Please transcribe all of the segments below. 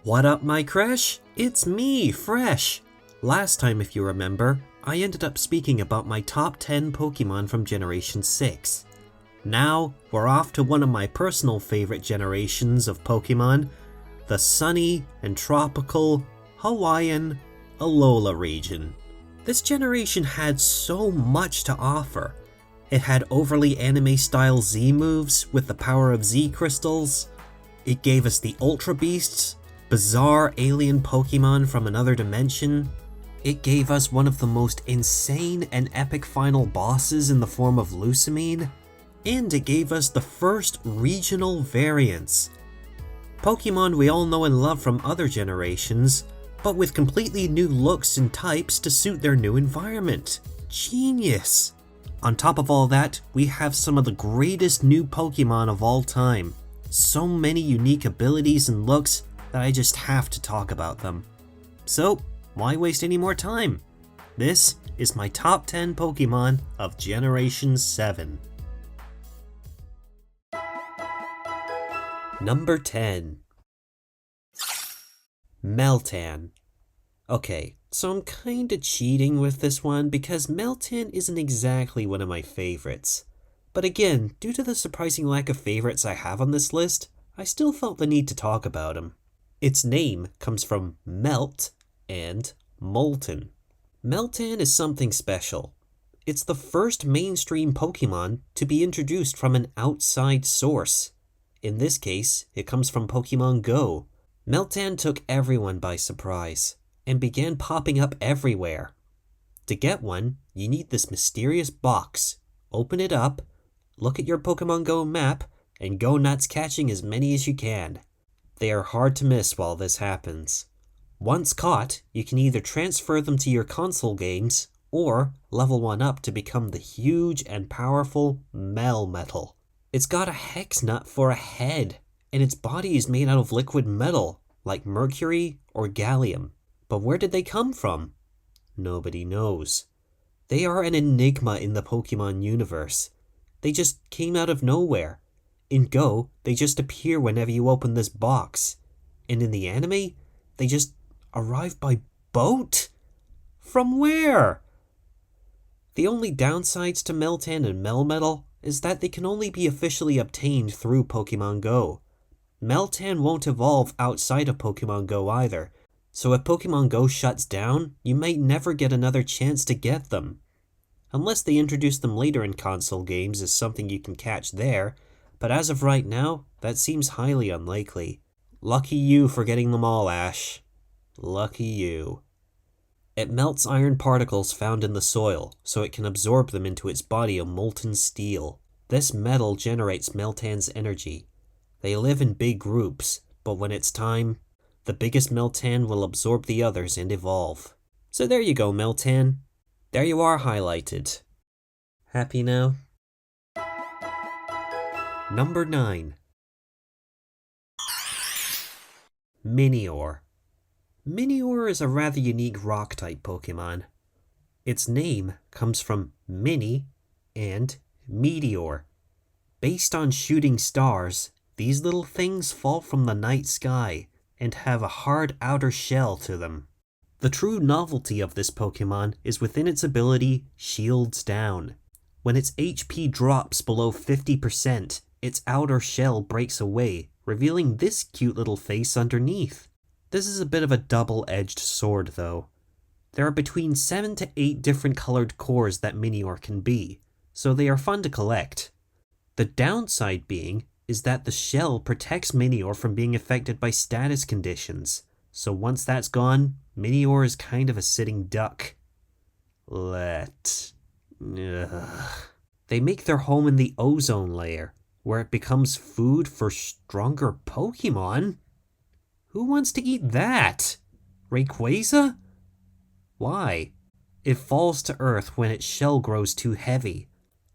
What up, my crush? It's me, Fresh! Last time, if you remember, I ended up speaking about my top 10 Pokemon from Generation 6. Now, we're off to one of my personal favorite generations of Pokemon, the sunny and tropical Hawaiian Alola region. This generation had so much to offer. It had overly anime-style Z moves with the power of Z crystals. It gave us the Ultra Beasts, bizarre alien Pokemon from another dimension. It gave us one of the most insane and epic final bosses in the form of Lusamine. And it gave us the first regional variants. Pokemon we all know and love from other generations, but with completely new looks and types to suit their new environment. Genius! On top of all that, we have some of the greatest new Pokemon of all time. So many unique abilities and looks that I just have to talk about them. So, why waste any more time? This is my top 10 Pokemon of Generation 7. Number 10. Meltan. Okay, so I'm kinda cheating with this one because Meltan isn't exactly one of my favorites. But again, due to the surprising lack of favorites I have on this list, I still felt the need to talk about him. Its name comes from melt and molten. Meltan is something special. It's the first mainstream Pokemon to be introduced from an outside source. In this case, it comes from Pokemon Go. Meltan took everyone by surprise and began popping up everywhere. To get one, you need this mysterious box. Open it up, look at your Pokemon Go map, and go nuts catching as many as you can. They are hard to miss while this happens. Once caught, you can either transfer them to your console games or level one up to become the huge and powerful Melmetal. It's got a hex nut for a head, and its body is made out of liquid metal, like mercury or gallium. But where did they come from? Nobody knows. They are an enigma in the Pokemon universe. They just came out of nowhere. In Go, they just appear whenever you open this box. And in the anime, they just arrive by boat? From where? The only downsides to Meltan and Melmetal is that they can only be officially obtained through Pokemon Go. Meltan won't evolve outside of Pokemon Go either, so if Pokemon Go shuts down, you might never get another chance to get them. Unless they introduce them later in console games as something you can catch there, but as of right now, that seems highly unlikely. Lucky you for getting them all, Ash. Lucky you. It melts iron particles found in the soil, so it can absorb them into its body of molten steel. This metal generates Meltan's energy. They live in big groups, but when it's time, the biggest Meltan will absorb the others and evolve. So there you go, Meltan. There you are highlighted. Happy now? Number 9. Minior. Minior is a rather unique rock-type Pokemon. Its name comes from mini and meteor. Based on shooting stars, these little things fall from the night sky and have a hard outer shell to them. The true novelty of this Pokemon is within its ability Shields Down. When its HP drops below 50%, its outer shell breaks away, revealing this cute little face underneath. This is a bit of a double-edged sword though. There are between 7 to 8 different colored cores that Minior can be, so they are fun to collect. The downside being is that the shell protects Minior from being affected by status conditions, so once that's gone, Minior is kind of a sitting duck. They make their home in the ozone layer, where it becomes food for stronger Pokemon? Who wants to eat that? Rayquaza? Why? It falls to Earth when its shell grows too heavy.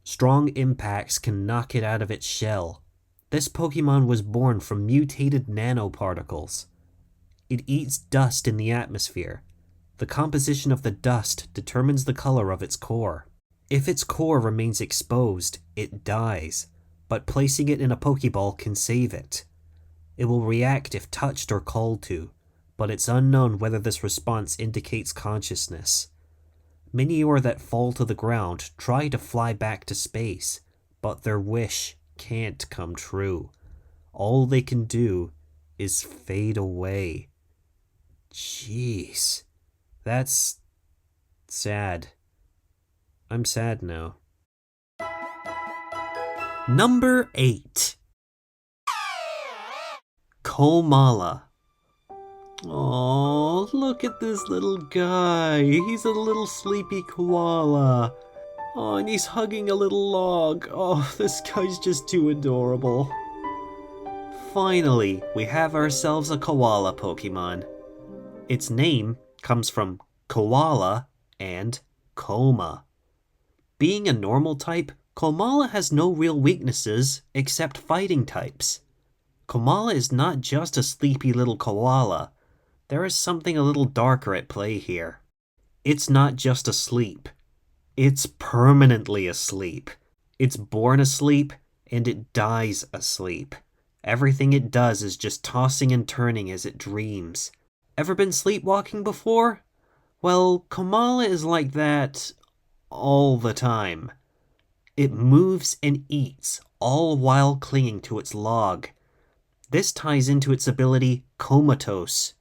Strong impacts can knock it out of its shell. This Pokemon was born from mutated nanoparticles. It eats dust in the atmosphere. The composition of the dust determines the color of its core. If its core remains exposed, it dies, but placing it in a Pokeball can save it. It will react if touched or called to, but it's unknown whether this response indicates consciousness. Minior that fall to the ground try to fly back to space, but their wish can't come true. All they can do is fade away. Jeez, that's sad. I'm sad now. Number 8. Komala. Oh, look at this little guy. He's a little sleepy koala. Oh, and he's hugging a little log. Oh, this guy's just too adorable. Finally, we have ourselves a koala Pokemon. Its name comes from koala and coma. Being a normal type, Komala has no real weaknesses except fighting types. Komala is not just a sleepy little koala. There is something a little darker at play here. It's not just asleep. It's permanently asleep. It's born asleep, and it dies asleep. Everything it does is just tossing and turning as it dreams. Ever been sleepwalking before? Well, Komala is like that all the time. It moves and eats, all while clinging to its log. This ties into its ability Comatose.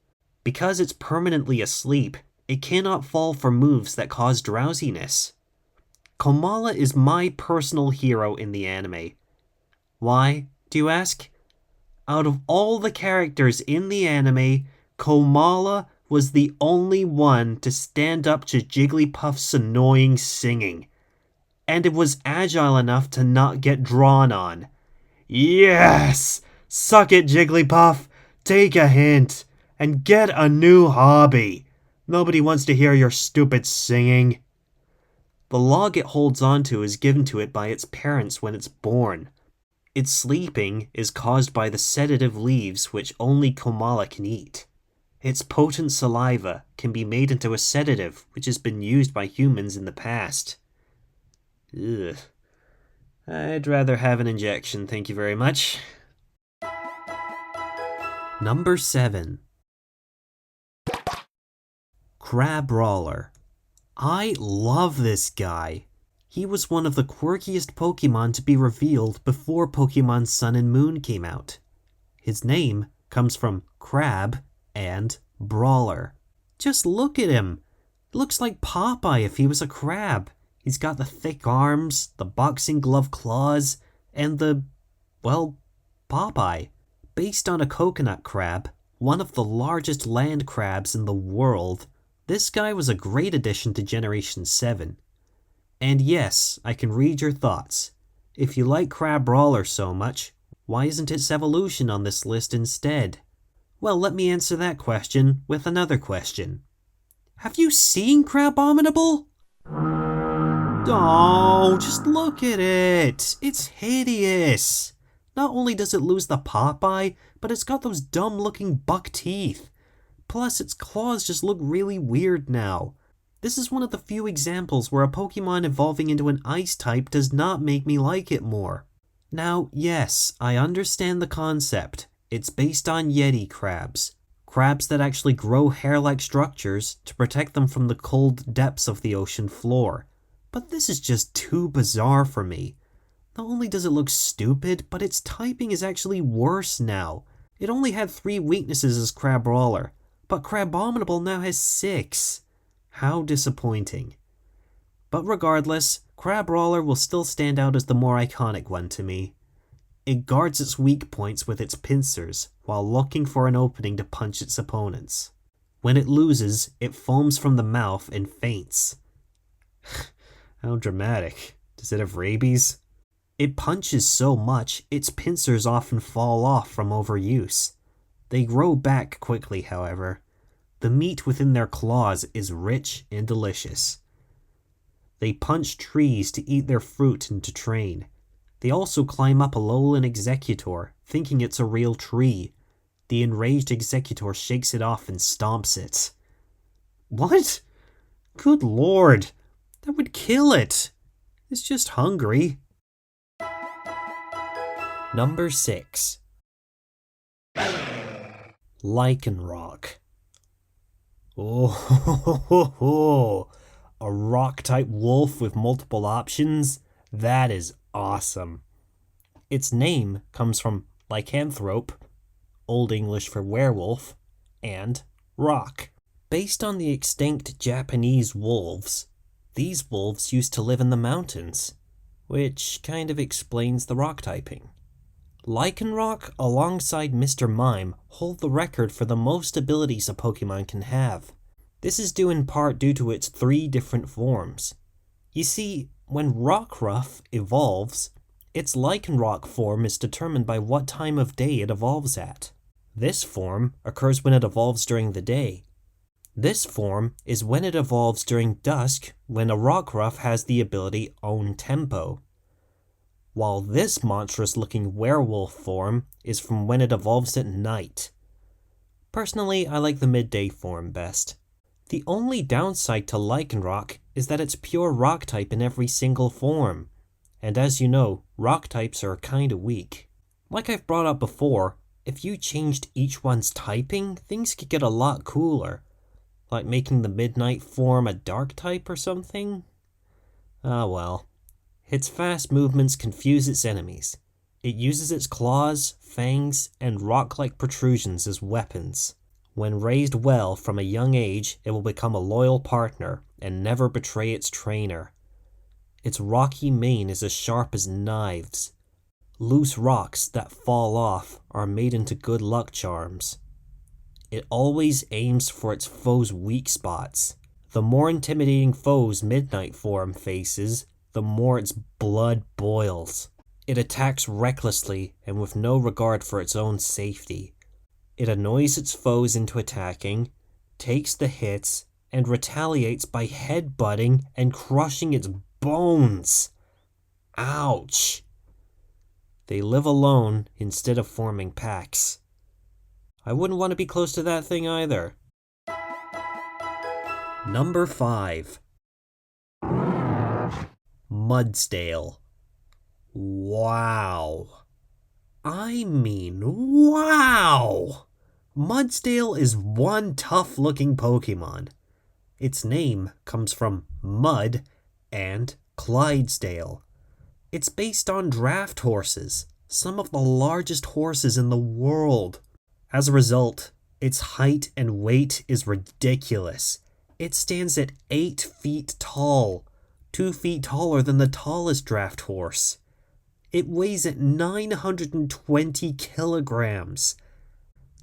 Because it's permanently asleep, it cannot fall for moves that cause drowsiness. Komala is my personal hero in the anime. Why, do you ask? Out of all the characters in the anime, Komala was the only one to stand up to Jigglypuff's annoying singing. And it was agile enough to not get drawn on. Yes! Suck it, Jigglypuff! Take a hint! And get a new hobby! Nobody wants to hear your stupid singing. The log it holds onto is given to it by its parents when it's born. Its sleeping is caused by the sedative leaves which only Komala can eat. Its potent saliva can be made into a sedative which has been used by humans in the past. Ugh. I'd rather have an injection, thank you very much. Number 7. Crabrawler. I love this guy. He was one of the quirkiest Pokemon to be revealed before Pokemon Sun and Moon came out. His name comes from crab and brawler. Just look at him. He looks like Popeye if he was a crab. He's got the thick arms, the boxing glove claws, and Popeye. Based on a coconut crab, one of the largest land crabs in the world, this guy was a great addition to Generation 7. And yes, I can read your thoughts. If you like Crabrawler so much, why isn't its evolution on this list instead? Well, let me answer that question with another question. Have you seen Crabominable? Oh, just look at it. It's hideous. Not only does it lose the Popeye, but it's got those dumb-looking buck teeth. Plus, its claws just look really weird now. This is one of the few examples where a Pokemon evolving into an ice type does not make me like it more. Now, yes, I understand the concept. It's based on Yeti crabs. Crabs that actually grow hair-like structures to protect them from the cold depths of the ocean floor. But this is just too bizarre for me. Not only does it look stupid, but its typing is actually worse now. It only had 3 weaknesses as Crabrawler, but Crabominable now has 6. How disappointing. But regardless, Crabrawler will still stand out as the more iconic one to me. It guards its weak points with its pincers, while looking for an opening to punch its opponents. When it loses, it foams from the mouth and faints. How dramatic. Does it have rabies? It punches so much, its pincers often fall off from overuse. They grow back quickly, however. The meat within their claws is rich and delicious. They punch trees to eat their fruit and to train. They also climb up Alolan Executor, thinking it's a real tree. The enraged Executor shakes it off and stomps it. What? Good lord! That would kill it! It's just hungry. Number 6. Lycanroc. Oh, a rock-type wolf with multiple options? That is awesome. Its name comes from lycanthrope, Old English for werewolf, and rock. Based on the extinct Japanese wolves, these wolves used to live in the mountains, which kind of explains the rock typing. Lycanroc, alongside Mr. Mime, hold the record for the most abilities a Pokemon can have. This is due in part due to its 3 different forms. You see, when Rockruff evolves, its Lycanroc form is determined by what time of day it evolves at. This form occurs when it evolves during the day. This form is when it evolves during dusk, when a Rockruff has the ability Own Tempo. While this monstrous-looking werewolf form is from when it evolves at night. Personally, I like the midday form best. The only downside to Lycanroc is that it's pure rock type in every single form. And as you know, rock types are kinda weak. Like I've brought up before, if you changed each one's typing, things could get a lot cooler. Like making the midnight form a dark type or something? Ah well. Its fast movements confuse its enemies. It uses its claws, fangs, and rock-like protrusions as weapons. When raised well from a young age, it will become a loyal partner and never betray its trainer. Its rocky mane is as sharp as knives. Loose rocks that fall off are made into good luck charms. It always aims for its foes' weak spots. The more intimidating foes Midnight form faces, the more its blood boils. It attacks recklessly and with no regard for its own safety. It annoys its foes into attacking, takes the hits, and retaliates by headbutting and crushing its bones. Ouch! They live alone instead of forming packs. I wouldn't want to be close to that thing either. Number 5. Mudsdale. Wow. I mean, wow! Mudsdale is one tough-looking Pokemon. Its name comes from Mud and Clydesdale. It's based on draft horses, some of the largest horses in the world. As a result, its height and weight is ridiculous. It stands at 8 feet tall, 2 feet taller than the tallest draft horse. It weighs at 920 kilograms.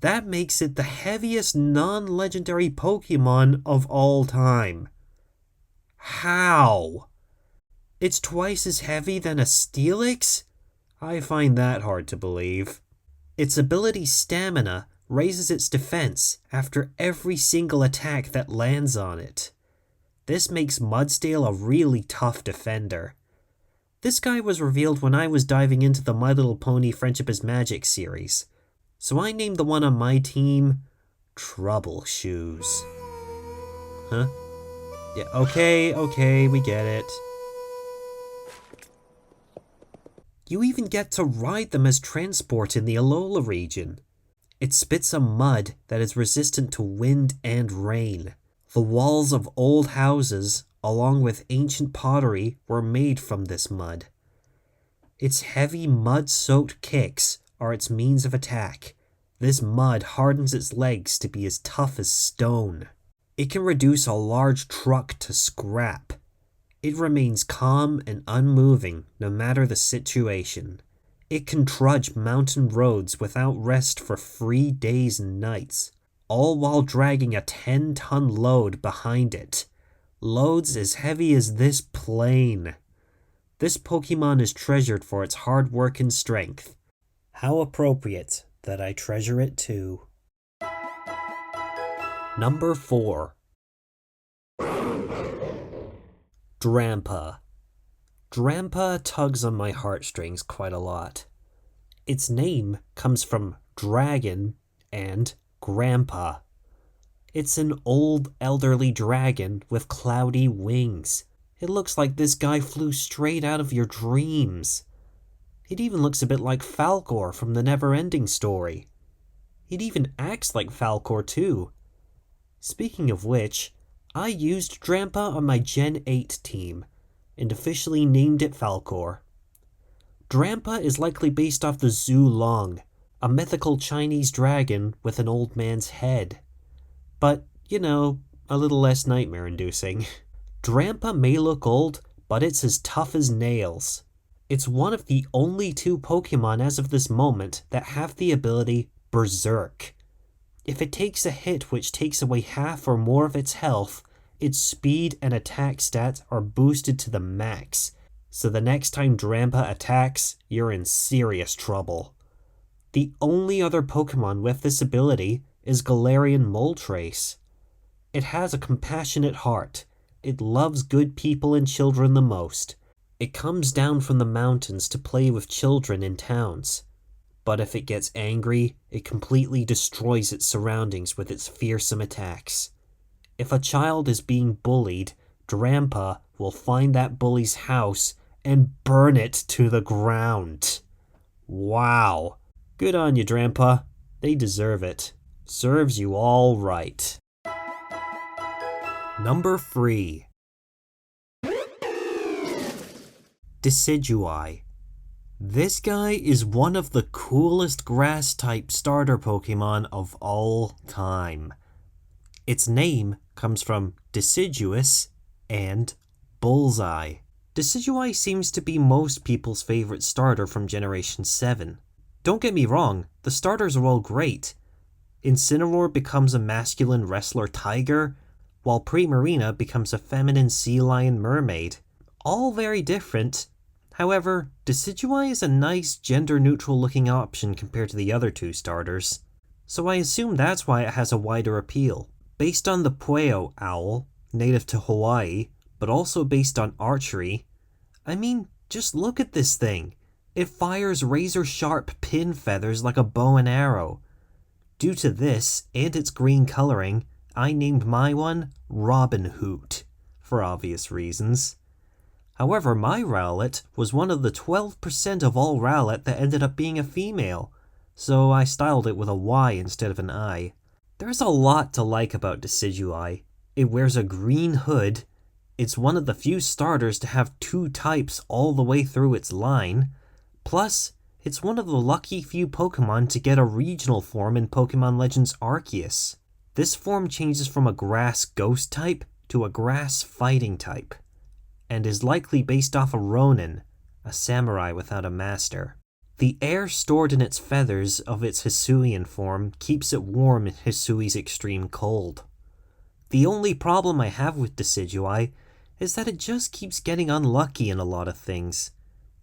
That makes it the heaviest non-legendary Pokemon of all time. How? It's twice as heavy than a Steelix? I find that hard to believe. Its ability Stamina raises its defense after every single attack that lands on it. This makes Mudsdale a really tough defender. This guy was revealed when I was diving into the My Little Pony Friendship is Magic series, so I named the one on my team Trouble Shoes. Huh? Yeah, okay, we get it. You even get to ride them as transport in the Alola region. It spits a mud that is resistant to wind and rain. The walls of old houses, along with ancient pottery, were made from this mud. Its heavy mud-soaked kicks are its means of attack. This mud hardens its legs to be as tough as stone. It can reduce a large truck to scrap. It remains calm and unmoving no matter the situation. It can trudge mountain roads without rest for 3 days and nights, all while dragging a 10-ton load behind it. Loads as heavy as this plane. This Pokemon is treasured for its hard work and strength. How appropriate that I treasure it too. Number 4. Drampa. Drampa tugs on my heartstrings quite a lot. Its name comes from dragon and grandpa. It's an old elderly dragon with cloudy wings. It looks like this guy flew straight out of your dreams. It even looks a bit like Falcor from the Never-Ending Story. It even acts like Falcor too. Speaking of which, I used Drampa on my Gen 8 team, and officially named it Falcor. Drampa is likely based off the Zhu Long, a mythical Chinese dragon with an old man's head. But, a little less nightmare-inducing. Drampa may look old, but it's as tough as nails. It's one of the only 2 Pokemon as of this moment that have the ability Berserk. If it takes a hit which takes away half or more of its health, its speed and attack stats are boosted to the max, so the next time Drampa attacks, you're in serious trouble. The only other Pokemon with this ability is Galarian Moltres. It has a compassionate heart. It loves good people and children the most. It comes down from the mountains to play with children in towns. But if it gets angry, it completely destroys its surroundings with its fearsome attacks. If a child is being bullied, Drampa will find that bully's house and burn it to the ground. Wow. Good on you, Drampa. They deserve it. Serves you all right. Number 3. Decidueye. This guy is one of the coolest grass-type starter Pokemon of all time. Its name comes from deciduous and bullseye. Decidueye seems to be most people's favorite starter from Generation 7. Don't get me wrong, the starters are all great. Incineroar becomes a masculine wrestler tiger, while Primarina becomes a feminine sea lion mermaid. All very different. However, Decidueye is a nice gender-neutral looking option compared to the other 2 starters, so I assume that's why it has a wider appeal. Based on the Pueo owl, native to Hawaii, but also based on archery, I mean, just look at this thing. It fires razor-sharp pin feathers like a bow and arrow. Due to this, and its green coloring, I named my one Robin Hoot, for obvious reasons. However, my Rowlet was one of the 12% of all Rowlet that ended up being a female, so I styled it with a Y instead of an I. There's a lot to like about Decidueye. It wears a green hood, it's one of the few starters to have 2 types all the way through its line, plus, it's one of the lucky few Pokemon to get a regional form in Pokemon Legends Arceus. This form changes from a grass ghost type to a grass fighting type, and is likely based off a Ronin, a samurai without a master. The air stored in its feathers of its Hisuian form keeps it warm in Hisui's extreme cold. The only problem I have with Decidueye is that it just keeps getting unlucky in a lot of things.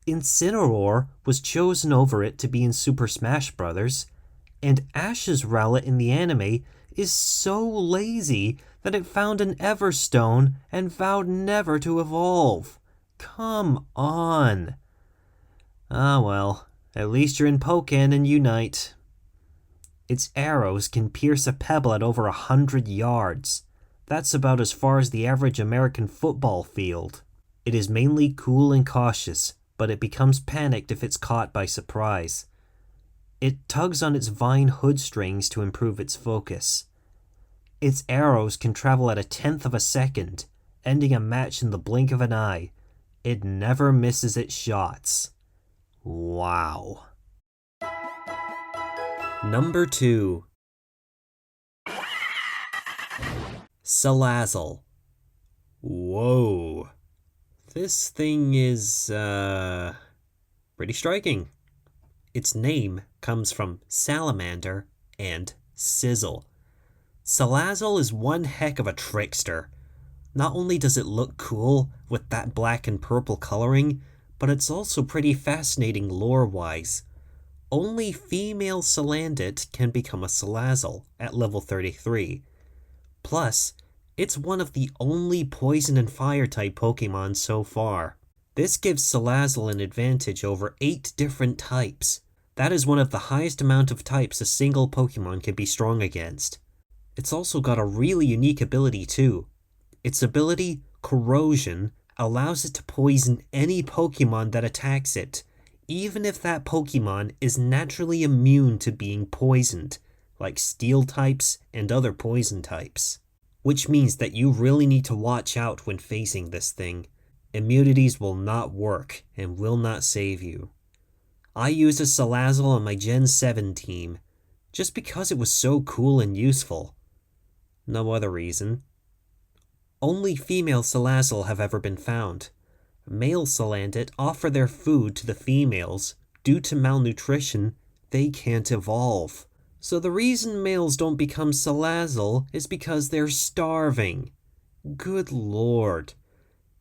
Incineroar was chosen over it to be in Super Smash Bros., and Ash's Rowlet in the anime is so lazy that it found an Everstone and vowed never to evolve. Come on. Ah well, at least you're in Pokken and Unite. Its arrows can pierce a pebble at over 100 yards. That's about as far as the average American football field. It is mainly cool and cautious, but it becomes panicked if it's caught by surprise. It tugs on its vine hood strings to improve its focus. Its arrows can travel at 1/10 of a second, ending a match in the blink of an eye. It never misses its shots. Wow. Number 2. Salazzle. Whoa. This thing is, pretty striking. Its name comes from salamander and sizzle. Salazzle is one heck of a trickster. Not only does it look cool with that black and purple coloring, but it's also pretty fascinating lore-wise. Only female Salandit can become a Salazzle at level 33. Plus, it's one of the only poison and fire type Pokemon so far. This gives Salazzle an advantage over 8 different types. That is one of the highest amount of types a single Pokemon can be strong against. It's also got a really unique ability too. Its ability, Corrosion, allows it to poison any Pokemon that attacks it, even if that Pokemon is naturally immune to being poisoned, like Steel types and other poison types. which means that you really need to watch out when facing this thing. Immunities will not work and will not save you. I used a Salazzle on my Gen 7 team, just because it was so cool and useful. No other reason. Only female Salazzle have ever been found. Male Salandit offer their food to the females. Due to malnutrition, they can't evolve. So the reason males don't become Salazzle is because they're starving. Good lord.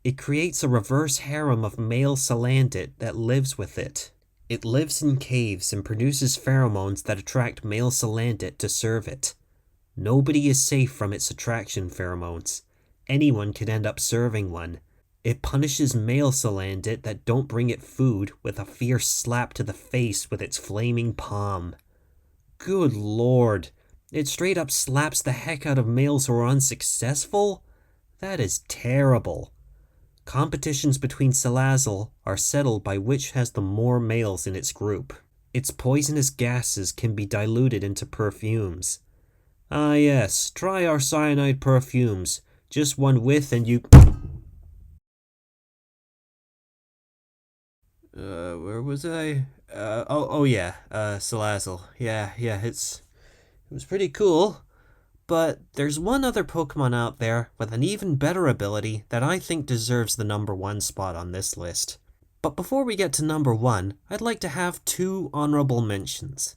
It creates a reverse harem of male Salandit that lives with it. It lives in caves and produces pheromones that attract male Salandit to serve it. Nobody is safe from its attraction pheromones. Anyone could end up serving one. It punishes male Salandit that don't bring it food with a fierce slap to the face with its flaming palm. Good lord, it straight up slaps the heck out of males who are unsuccessful? That is terrible. Competitions between Salazzle are settled by which has the more males in its group. Its poisonous gases can be diluted into perfumes. Ah yes, try our cyanide perfumes. Just one whiff and you... where was I? Salazzle. Yeah, it was pretty cool. But there's one other Pokemon out there with an even better ability that I think deserves the number 1 spot on this list. But before we get to number 1, I'd like to have 2 honorable mentions.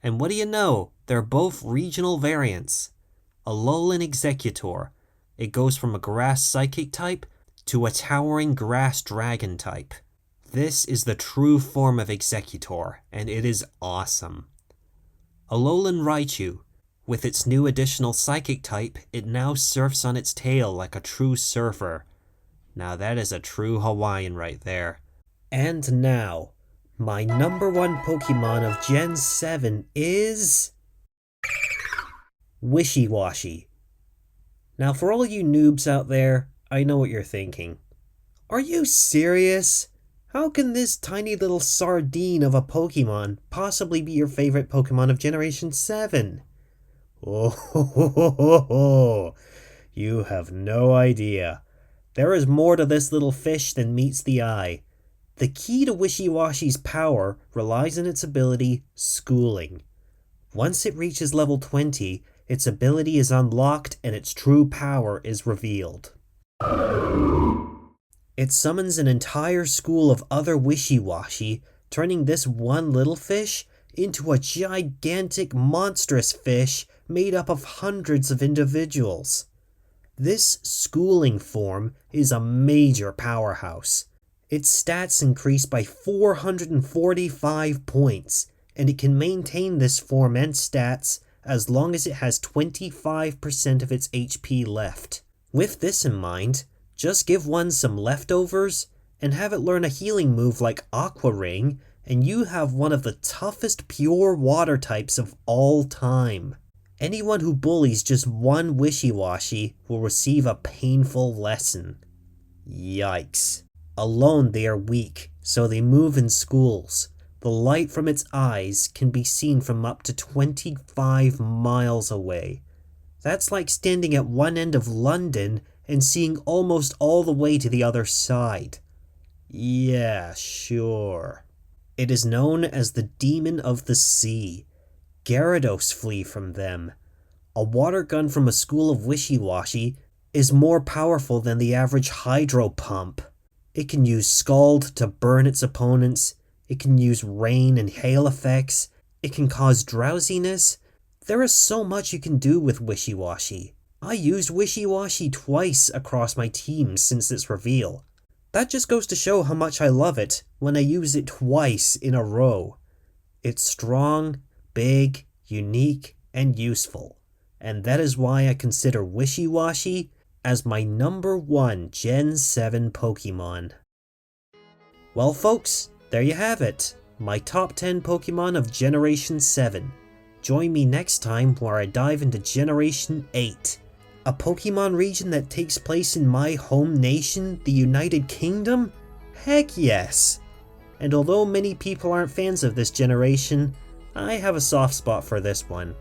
And what do you know? They're both regional variants. Alolan Executor. It goes from a grass psychic type to a towering grass dragon type. This is the true form of Executor, and it is awesome. Alolan Raichu. With its new additional psychic type, it now surfs on its tail like a true surfer. Now that is a true Hawaiian right there. And now, my number 1 Pokemon of Gen 7 is... Wishiwashi. Now for all you noobs out there, I know what you're thinking. Are you serious? How can this tiny little sardine of a Pokemon possibly be your favorite Pokemon of Generation 7? Oh, you have no idea. There is more to this little fish than meets the eye. The key to Wishiwashi's power relies on its ability, Schooling. Once it reaches level 20, its ability is unlocked and its true power is revealed. It summons an entire school of other Wishiwashi, turning this one little fish into a gigantic monstrous fish made up of hundreds of individuals. This schooling form is a major powerhouse. Its stats increase by 445 points, and it can maintain this form and stats as long as it has 25% of its HP left. With this in mind, just give one some leftovers and have it learn a healing move like Aqua Ring, and you have one of the toughest pure water types of all time. Anyone who bullies just one Wishiwashi will receive a painful lesson. Yikes. Alone they are weak, so they move in schools. The light from its eyes can be seen from up to 25 miles away. That's like standing at one end of London and seeing almost all the way to the other side. Yeah, sure. It is known as the Demon of the Sea. Gyarados flee from them. A water gun from a school of Wishiwashi is more powerful than the average hydro pump. It can use Scald to burn its opponents. It can use rain and hail effects. It can cause drowsiness. There is so much you can do with Wishiwashi. I used Wishiwashi twice across my team since its reveal. That just goes to show how much I love it when I use it twice in a row. It's strong, big, unique, and useful. And that is why I consider Wishiwashi as my number 1 Gen 7 Pokemon. Well folks, there you have it. My top 10 Pokemon of Generation 7. Join me next time where I dive into Generation 8. A Pokemon region that takes place in my home nation, the United Kingdom? Heck yes! And although many people aren't fans of this generation, I have a soft spot for this one.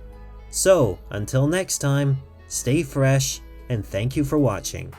So, until next time, stay fresh and thank you for watching.